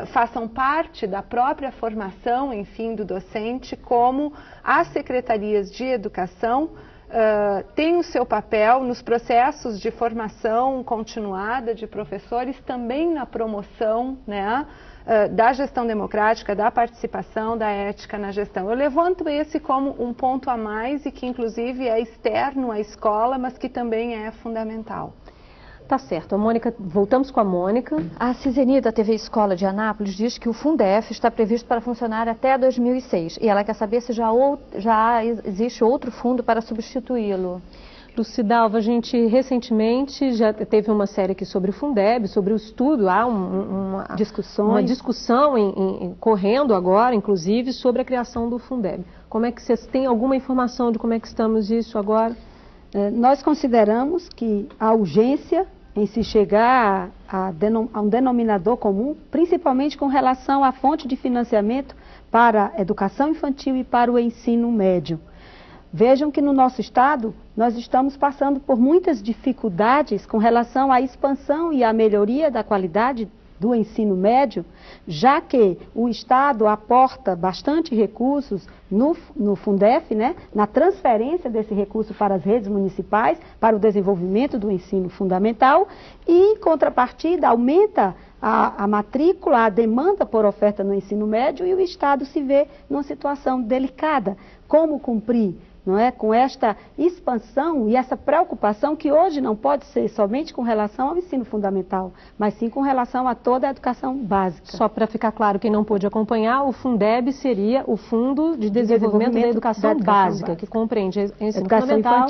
façam parte da própria formação, enfim, do docente, como as secretarias de educação têm o seu papel nos processos de formação continuada de professores, também na promoção, né, da gestão democrática, da participação, da ética na gestão. Eu levanto esse como um ponto a mais e que inclusive é externo à escola, mas que também é fundamental. Tá certo. A Mônica, voltamos com a Mônica. A Ciseni da TV Escola de Anápolis diz que o Fundef está previsto para funcionar até 2006 e ela quer saber se já existe outro fundo para substituí-lo. Lucidalva, a gente recentemente já teve uma série aqui sobre o Fundeb, sobre o estudo, há uma discussão correndo agora, inclusive, sobre a criação do Fundeb. Como é que vocês têm alguma informação de como é que estamos isso agora? Nós consideramos que a urgência em se chegar a um denominador comum, principalmente com relação à fonte de financiamento para a educação infantil e para o ensino médio. Vejam que no nosso estado nós estamos passando por muitas dificuldades com relação à expansão e à melhoria da qualidade do ensino médio, já que o estado aporta bastante recursos no Fundef, né, na transferência desse recurso para as redes municipais, para o desenvolvimento do ensino fundamental e, em contrapartida, aumenta a matrícula, a demanda por oferta no ensino médio e o estado se vê numa situação delicada. Como cumprir, não é, com esta expansão e essa preocupação que hoje não pode ser somente com relação ao ensino fundamental, mas sim com relação a toda a educação básica. Só para ficar claro, quem não pôde acompanhar, o Fundeb seria o Fundo de Desenvolvimento da Educação Básica, que compreende ensino fundamental,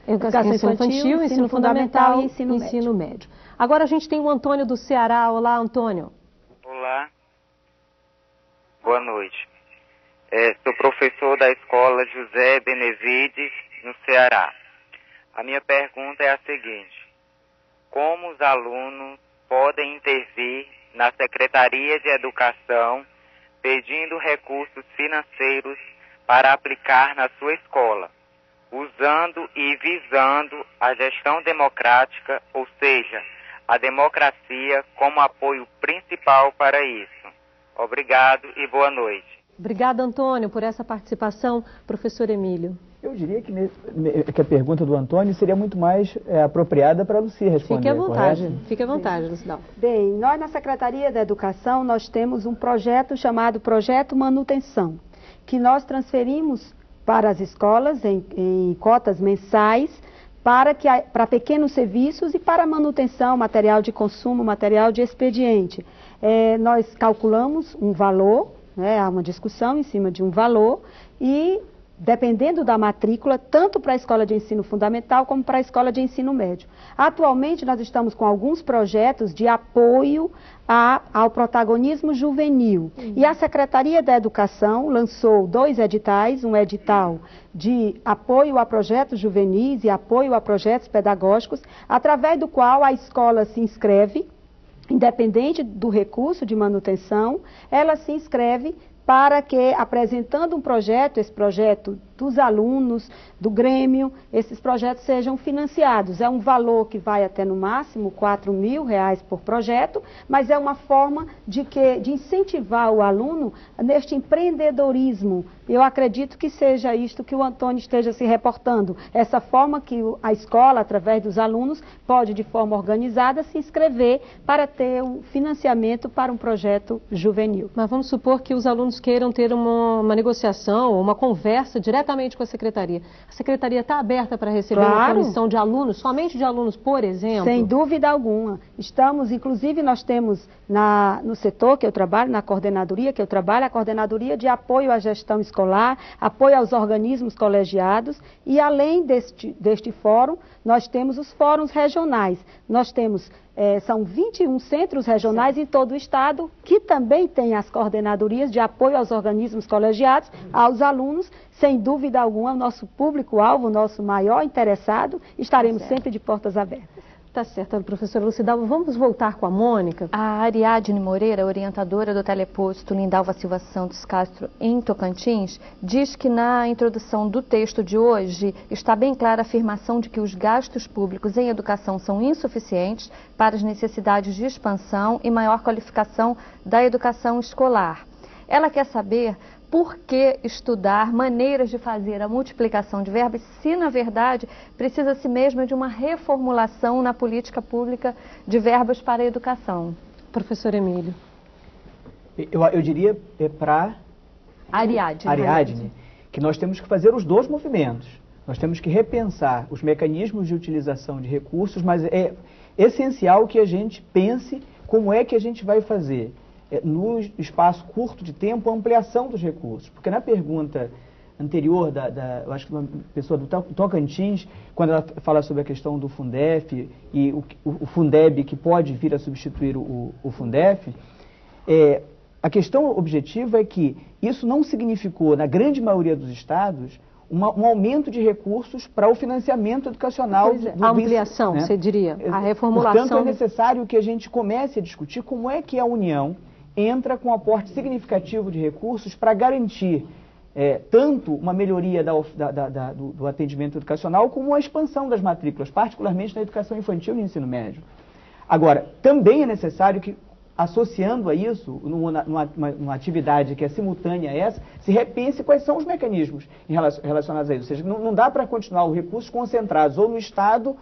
educação infantil, ensino fundamental e ensino médio. Agora a gente tem o Antônio do Ceará. Olá, Antônio. Olá. Boa noite. Sou professor da escola José Benevides, no Ceará. A minha pergunta é a seguinte: como os alunos podem intervir na Secretaria de Educação pedindo recursos financeiros para aplicar na sua escola, usando e visando a gestão democrática, ou seja, a democracia como apoio principal para isso? Obrigado e boa noite. Obrigada, Antônio, por essa participação. Professor Emílio. Eu diria que a pergunta do Antônio seria muito mais apropriada para a Lucia responder. Fique à vontade, correto? fique à vontade, Lucidal. Bem, nós na Secretaria da Educação, nós temos um projeto chamado Projeto Manutenção, que nós transferimos para as escolas em cotas mensais, para pequenos serviços e para manutenção, material de consumo, material de expediente. Nós calculamos um valor, há uma discussão em cima de um valor e dependendo da matrícula, tanto para a escola de ensino fundamental como para a escola de ensino médio. Atualmente, nós estamos com alguns projetos de apoio ao protagonismo juvenil. E a Secretaria da Educação lançou 2 editais, um edital de apoio a projetos juvenis e apoio a projetos pedagógicos, através do qual a escola se inscreve, independente do recurso de manutenção, ela se inscreve para que, apresentando um projeto, esse projeto dos alunos, do Grêmio, esses projetos sejam financiados. É um valor que vai até no máximo R$4.000 por projeto, mas é uma forma de incentivar o aluno neste empreendedorismo. Eu acredito que seja isto que o Antônio esteja se reportando, essa forma que a escola, através dos alunos, pode de forma organizada se inscrever para ter um financiamento para um projeto juvenil. Mas vamos supor que os alunos queiram ter uma negociação, uma conversa diretamente com a Secretaria. A Secretaria está aberta para receber uma comissão de alunos, somente de alunos, por exemplo? Sem dúvida alguma. Estamos, inclusive, nós temos no setor que eu trabalho, na coordenadoria que eu trabalho, a coordenadoria de apoio à gestão escolar, apoio aos organismos colegiados, e além deste fórum, nós temos os fóruns regionais. Nós temos, são 21 centros regionais em todo o estado, que também têm as coordenadorias de apoio aos organismos colegiados, aos alunos. Sem dúvida alguma, o nosso público-alvo, o nosso maior interessado, estaremos sempre de portas abertas. Tá certo, professora Lucidalva. Vamos voltar com a Mônica. A Ariadne Moreira, orientadora do teleposto Lindalva Silva Santos Castro, em Tocantins, diz que na introdução do texto de hoje está bem clara a afirmação de que os gastos públicos em educação são insuficientes para as necessidades de expansão e maior qualificação da educação escolar. Ela quer saber por que estudar maneiras de fazer a multiplicação de verbas se, na verdade, precisa-se mesmo de uma reformulação na política pública de verbas para a educação. Professor Emílio. Eu diria para Ariadne, que nós temos que fazer os 2 movimentos. Nós temos que repensar os mecanismos de utilização de recursos, mas é essencial que a gente pense como é que a gente vai fazer no espaço curto de tempo, a ampliação dos recursos. Porque na pergunta anterior, eu acho que uma pessoa do Tocantins, quando ela fala sobre a questão do Fundef e o Fundeb que pode vir a substituir o Fundef, a questão objetiva é que isso não significou, na grande maioria dos estados, um aumento de recursos para o financiamento educacional. A ampliação, né? Você diria, a reformulação. Portanto, é necessário que a gente comece a discutir como é que a União entra com um aporte significativo de recursos para garantir tanto uma melhoria do atendimento educacional como a expansão das matrículas, particularmente na educação infantil e no ensino médio. Agora, também é necessário que, associando a isso, numa atividade que é simultânea a essa, se repense quais são os mecanismos relacionados a isso. Ou seja, não dá para continuar os recursos concentrados ou no Estado.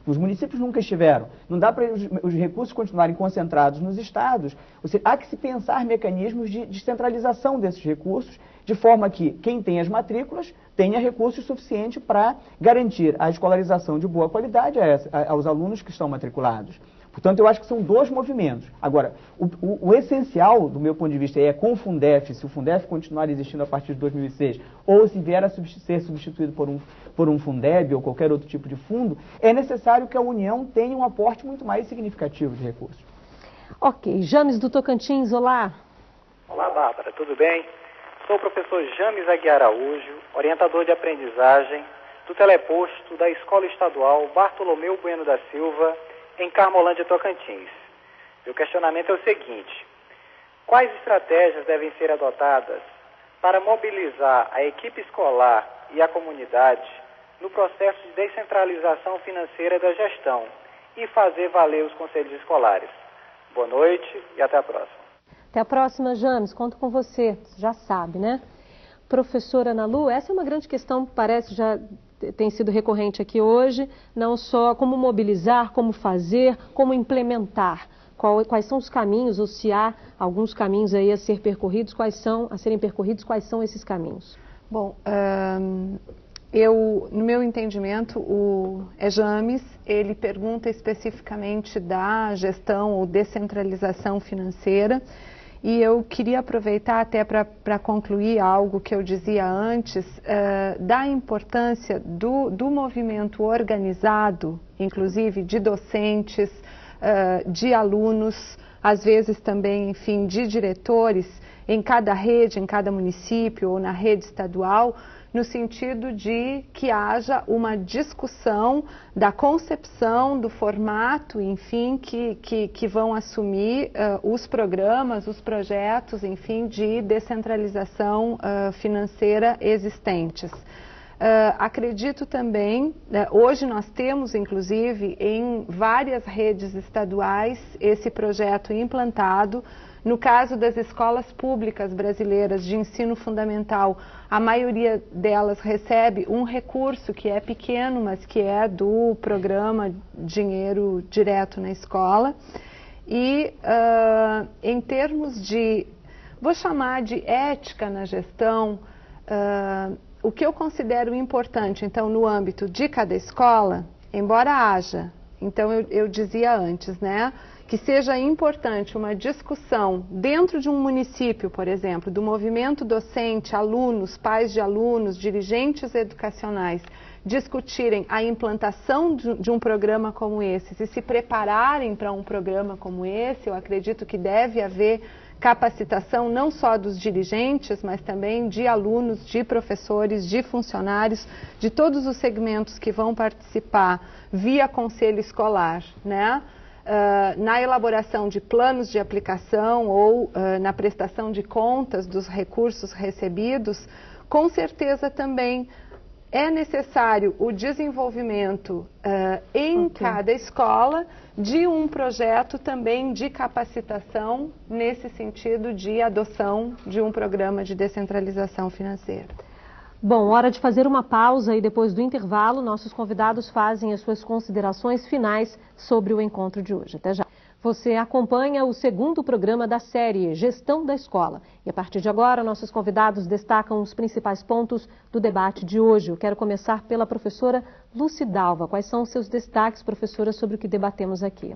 Os municípios nunca estiveram. Não dá para os recursos continuarem concentrados nos estados. Ou seja, há que se pensar mecanismos de descentralização desses recursos, de forma que quem tem as matrículas tenha recursos suficientes para garantir a escolarização de boa qualidade aos alunos que estão matriculados. Portanto, eu acho que são 2 movimentos. Agora, o essencial, do meu ponto de vista, é com o Fundef, se o Fundef continuar existindo a partir de 2006, ou se vier a ser substituído por um Fundeb ou qualquer outro tipo de fundo, é necessário que a União tenha um aporte muito mais significativo de recursos. Ok. James do Tocantins, olá. Olá, Bárbara, tudo bem? Sou o professor James Aguiar Araújo, orientador de aprendizagem do teleposto da Escola Estadual Bartolomeu Bueno da Silva, em Carmolândia, Tocantins. Meu questionamento é o seguinte: quais estratégias devem ser adotadas para mobilizar a equipe escolar e a comunidade no processo de descentralização financeira da gestão e fazer valer os conselhos escolares? Boa noite e até a próxima. Até a próxima, James. Conto com você. Já sabe, né? Professora Ana Lu, essa é uma grande questão, parece já tem sido recorrente aqui hoje, não só como mobilizar, como fazer, como implementar. Quais são os caminhos, ou se há alguns caminhos aí a ser percorridos, quais são esses caminhos? Bom, no meu entendimento, o James, ele pergunta especificamente da gestão ou descentralização financeira, E eu queria aproveitar até para concluir algo que eu dizia antes, da importância do movimento organizado, inclusive de docentes, de alunos, às vezes também, enfim, de diretores, em cada rede, em cada município ou na rede estadual, no sentido de que haja uma discussão da concepção, do formato, enfim, que vão assumir os programas, os projetos, enfim, de descentralização financeira existentes. Acredito também, hoje nós temos inclusive em várias redes estaduais esse projeto implantado. No caso das escolas públicas brasileiras de ensino fundamental, a maioria delas recebe um recurso que é pequeno, mas que é do programa Dinheiro Direto na Escola. E em termos de, vou chamar de ética na gestão, o que eu considero importante, então, no âmbito de cada escola, embora haja, então eu dizia antes, né, que seja importante uma discussão dentro de um município, por exemplo, do movimento docente, alunos, pais de alunos, dirigentes educacionais, discutirem a implantação de um programa como esse e se prepararem para um programa como esse. Eu acredito que deve haver capacitação não só dos dirigentes, mas também de alunos, de professores, de funcionários, de todos os segmentos que vão participar via conselho escolar, né? Na elaboração de planos de aplicação ou na prestação de contas dos recursos recebidos. Com certeza também é necessário o desenvolvimento em cada escola de um projeto também de capacitação nesse sentido de adoção de um programa de descentralização financeira. Bom, hora de fazer uma pausa e depois do intervalo, nossos convidados fazem as suas considerações finais sobre o encontro de hoje. Até já. Você acompanha o segundo programa da série Gestão da Escola. E a partir de agora, nossos convidados destacam os principais pontos do debate de hoje. Eu quero começar pela professora Lucidalva. Quais são os seus destaques, professora, sobre o que debatemos aqui?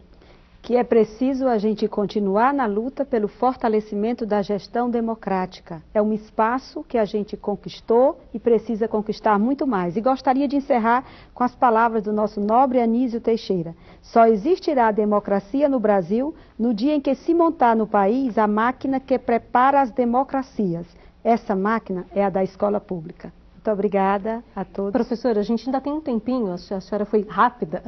Que é preciso a gente continuar na luta pelo fortalecimento da gestão democrática. É um espaço que a gente conquistou e precisa conquistar muito mais. E gostaria de encerrar com as palavras do nosso nobre Anísio Teixeira. Só existirá democracia no Brasil no dia em que se montar no país a máquina que prepara as democracias. Essa máquina é a da escola pública. Muito obrigada a todos. Professora, a gente ainda tem um tempinho, a senhora foi rápida.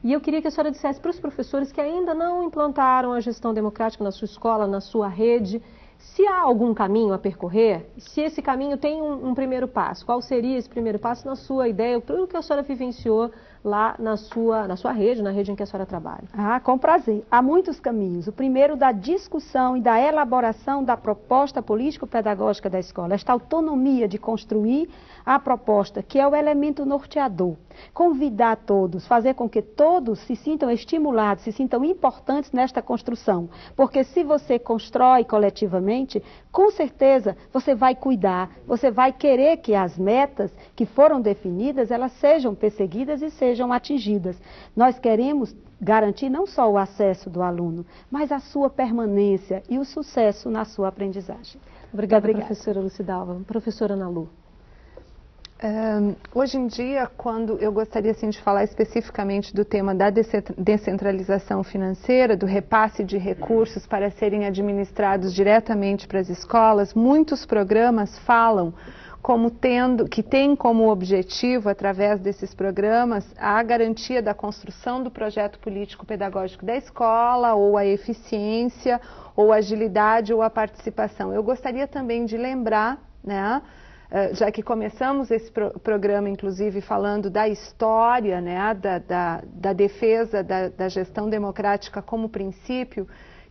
E eu queria que a senhora dissesse para os professores que ainda não implantaram a gestão democrática na sua escola, na sua rede, se há algum caminho a percorrer, se esse caminho tem um primeiro passo. Qual seria esse primeiro passo na sua ideia, pelo que a senhora vivenciou lá na sua rede, na rede em que a senhora trabalha? Com prazer. Há muitos caminhos. O primeiro da discussão e da elaboração da proposta político-pedagógica da escola. Esta autonomia de construir a proposta, que é o elemento norteador. Convidar todos, fazer com que todos se sintam estimulados, se sintam importantes nesta construção. Porque se você constrói coletivamente, com certeza você vai cuidar, você vai querer que as metas que foram definidas, elas sejam perseguidas e sejam atingidas. Nós queremos garantir não só o acesso do aluno, mas a sua permanência e o sucesso na sua aprendizagem. Obrigada, professora Lucidalva. Professora Ana Lu. Hoje em dia, quando eu gostaria assim, de falar especificamente do tema da descentralização financeira, do repasse de recursos para serem administrados diretamente para as escolas, muitos programas falam que tem como objetivo, através desses programas, a garantia da construção do projeto político-pedagógico da escola, ou a eficiência, ou a agilidade, ou a participação. Eu gostaria também de lembrar, né, já que começamos esse programa, inclusive, falando da história, né, da defesa da gestão democrática como princípio,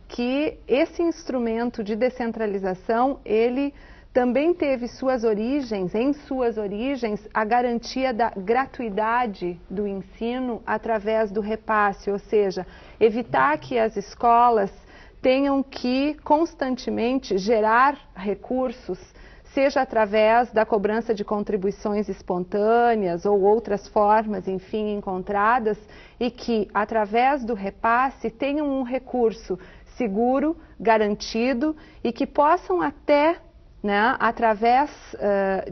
que esse instrumento de descentralização, ele também teve em suas origens, a garantia da gratuidade do ensino através do repasse, ou seja, evitar que as escolas tenham que constantemente gerar recursos, seja através da cobrança de contribuições espontâneas ou outras formas, enfim, encontradas, e que, através do repasse, tenham um recurso seguro, garantido e que possam até, né, através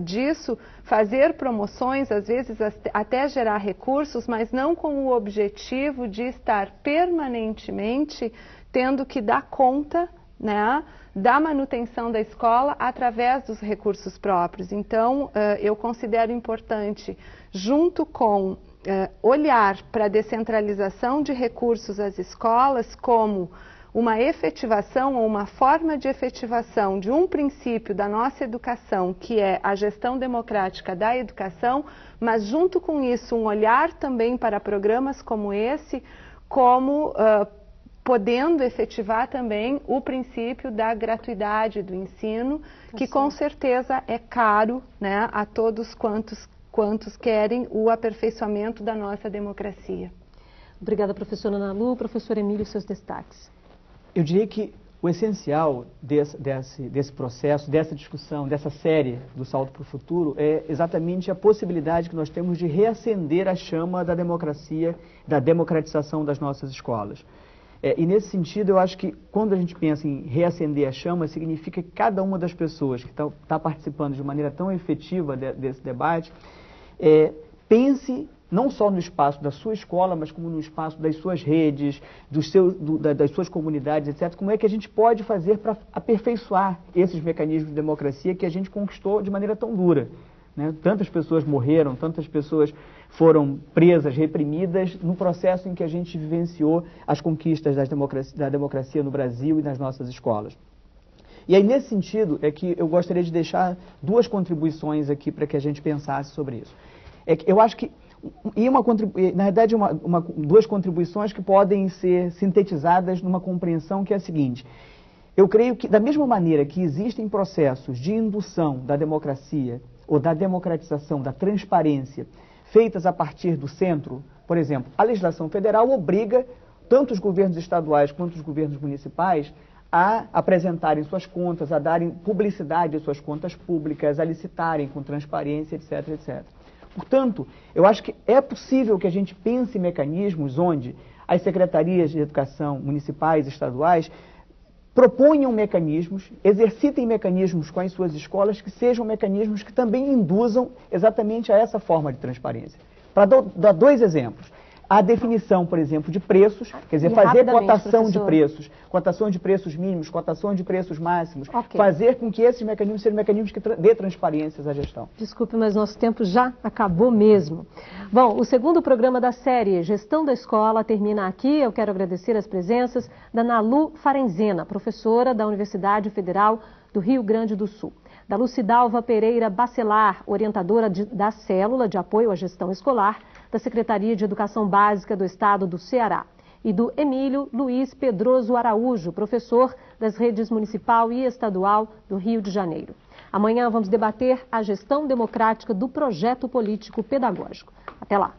disso, fazer promoções, às vezes até gerar recursos, mas não com o objetivo de estar permanentemente tendo que dar conta, né, da manutenção da escola através dos recursos próprios. Então, eu considero importante, junto com olhar para a descentralização de recursos às escolas, como uma efetivação ou uma forma de efetivação de um princípio da nossa educação, que é a gestão democrática da educação, mas junto com isso um olhar também para programas como esse, como podendo efetivar também o princípio da gratuidade do ensino, que com certeza é caro, né, a todos quantos querem o aperfeiçoamento da nossa democracia. Obrigada, professora Ana Lu. Professor Emílio, seus destaques. Eu diria que o essencial desse processo, dessa discussão, dessa série do Salto para o Futuro é exatamente a possibilidade que nós temos de reacender a chama da democracia, da democratização das nossas escolas. E nesse sentido, eu acho que quando a gente pensa em reacender a chama, significa que cada uma das pessoas que está participando de maneira tão efetiva desse debate, pense não só no espaço da sua escola, mas como no espaço das suas redes, das suas comunidades, etc. Como é que a gente pode fazer para aperfeiçoar esses mecanismos de democracia que a gente conquistou de maneira tão dura, né? Tantas pessoas morreram, tantas pessoas foram presas, reprimidas, no processo em que a gente vivenciou as conquistas da democracia no Brasil e nas nossas escolas. E aí, nesse sentido, é que eu gostaria de deixar duas contribuições aqui para que a gente pensasse sobre isso. Eu acho que, na verdade, duas contribuições que podem ser sintetizadas numa compreensão que é a seguinte. Eu creio que, da mesma maneira que existem processos de indução da democracia ou da democratização, da transparência, feitas a partir do centro, por exemplo, a legislação federal obriga tanto os governos estaduais quanto os governos municipais a apresentarem suas contas, a darem publicidade às suas contas públicas, a licitarem com transparência, etc, etc. Portanto, eu acho que é possível que a gente pense em mecanismos onde as secretarias de educação municipais e estaduais proponham mecanismos, exercitem mecanismos com as suas escolas que sejam mecanismos que também induzam exatamente a essa forma de transparência. Para dar dois exemplos. A definição, por exemplo, de preços, quer dizer, fazer cotação de preços, cotação de preços mínimos, cotação de preços máximos, fazer com que esses mecanismos sejam mecanismos que dê transparência à gestão. Desculpe, mas nosso tempo já acabou mesmo. Bom, o segundo programa da série Gestão da Escola termina aqui. Eu quero agradecer as presenças da Ana Lu Farenzena, professora da Universidade Federal do Rio Grande do Sul, da Lucidalva Pereira Bacelar, orientadora da Célula de Apoio à Gestão Escolar da Secretaria de Educação Básica do Estado do Ceará, e do Emílio Luiz Pedroso Araújo, professor das redes municipal e estadual do Rio de Janeiro. Amanhã vamos debater a gestão democrática do projeto político pedagógico. Até lá!